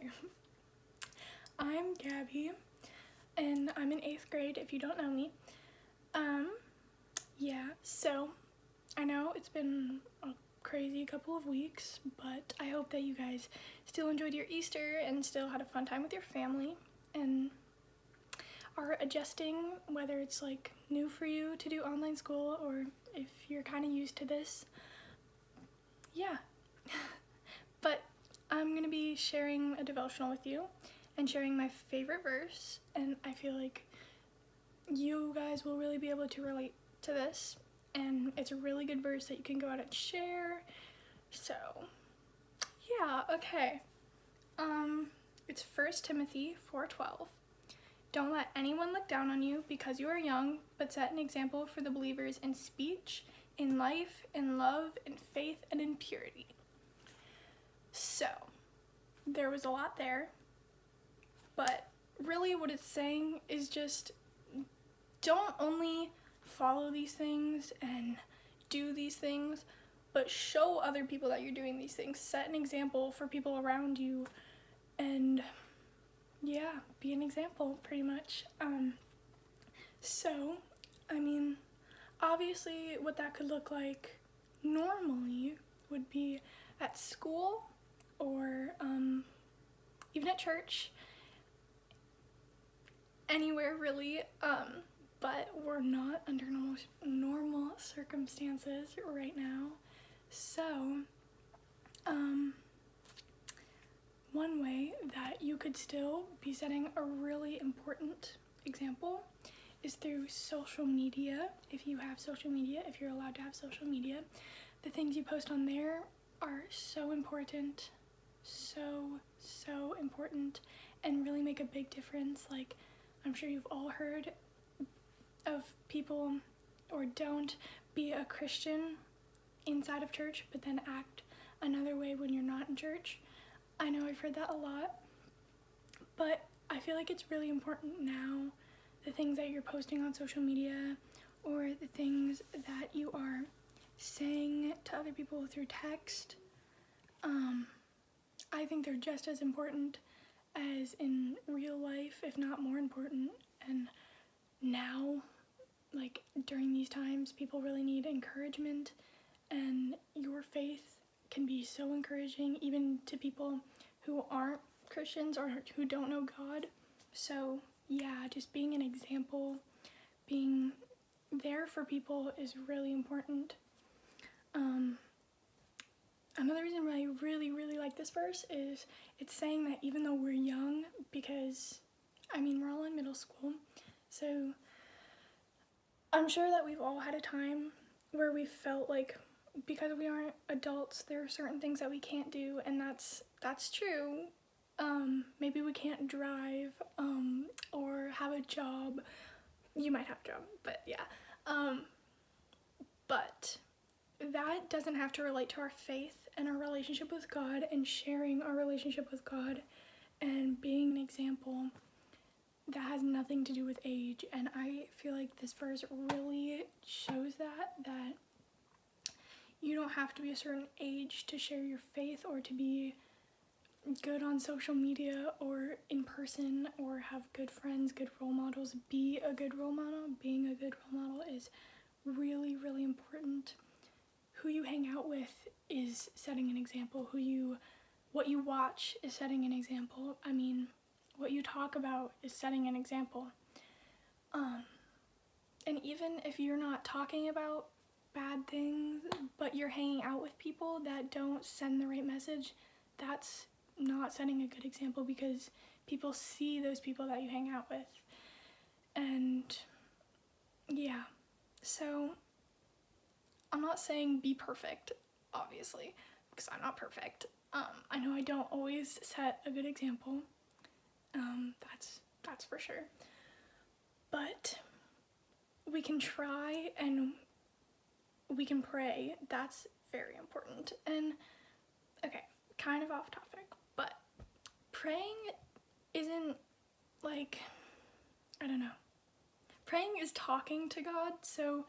Okay. I'm Gabby, and I'm in 8th grade if you don't know me. Yeah, so I know it's been a crazy couple of weeks, but I hope that you guys still enjoyed your Easter and still had a fun time with your family and are adjusting, whether it's like new for you to do online school or if you're kind of used to this. Yeah. But I'm going to be sharing a devotional with you and sharing my favorite verse, and I feel like you guys will really be able to relate to this, and it's a really good verse that you can go out and share. So, yeah, okay. It's 1 Timothy 4:12. Don't let anyone look down on you because you are young, but set an example for the believers in speech, in life, in love, in faith, and in purity. So, there was a lot there, but really what it's saying is just don't only follow these things and do these things, but show other people that you're doing these things. Set an example for people around you, and yeah, be an example pretty much. So, I mean, obviously what that could look like normally would be at school or even at church, anywhere really, but we're not under normal circumstances right now. So, one way that you could still be setting a really important example is through social media. If you have social media, if you're allowed to have social media, the things you post on there are so important, so important, and really make a big difference. Like, I'm sure you've all heard of people, or don't be a Christian inside of church, but then act another way when you're not in church. I know I've heard that a lot, but I feel like it's really important now, the things that you're posting on social media or the things that you are saying to other people through text. I think they're just as important as in real life, if not more important. And now, like during these times, people really need encouragement, and your faith can be so encouraging even to people who aren't Christians or who don't know God. So yeah, just being an example, being there for people is really important. Another reason why I really like this verse is it's saying that even though we're young, because I mean we're all in middle school, so I'm sure that we've all had a time where we felt like because we aren't adults, there are certain things that we can't do, and that's true. Maybe we can't drive, or have a job. You might have a job, but yeah. But that doesn't have to relate to our faith and our relationship with God and sharing our relationship with God and being an example. That has nothing to do with age, and I feel like this verse really shows that you don't have to be a certain age to share your faith or to be good on social media or in person or have good friends, good role models. Be a good role model. Being a good role model is really important. Who you hang out with is setting an example. What you watch is setting an example. I mean, what you talk about is setting an example. And even if you're not talking about bad things, but you're hanging out with people that don't send the right message, that's not setting a good example, because people see those people that you hang out with. And yeah, so I'm not saying be perfect, obviously, because I'm not perfect. I know I don't always set a good example. That's for sure. But we can try and we can pray. That's very important. And okay, kind of off topic, but praying isn't like, I don't know. Praying is talking to God, so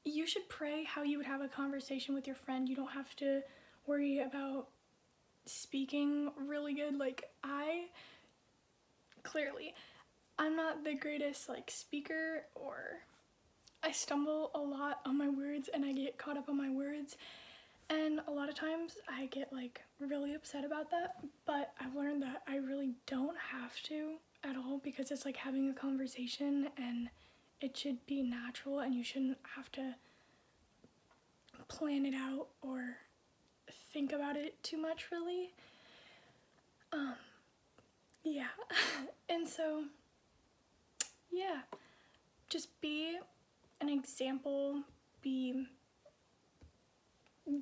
you should pray how you would have a conversation with your friend. You don't have to worry about speaking really good. Like, I'm not the greatest like speaker, or I stumble a lot on my words and I get caught up on my words, and a lot of times I get like really upset about that, but I've learned that I really don't have to at all, because it's like having a conversation and it should be natural and you shouldn't have to plan it out or think about it too much, really. Yeah. And so, yeah, just be an example, be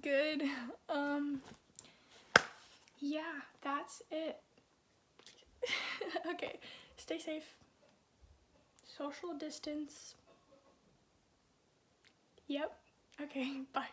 good. Yeah, that's it. Okay, stay safe, social distance. Yep. Okay, bye.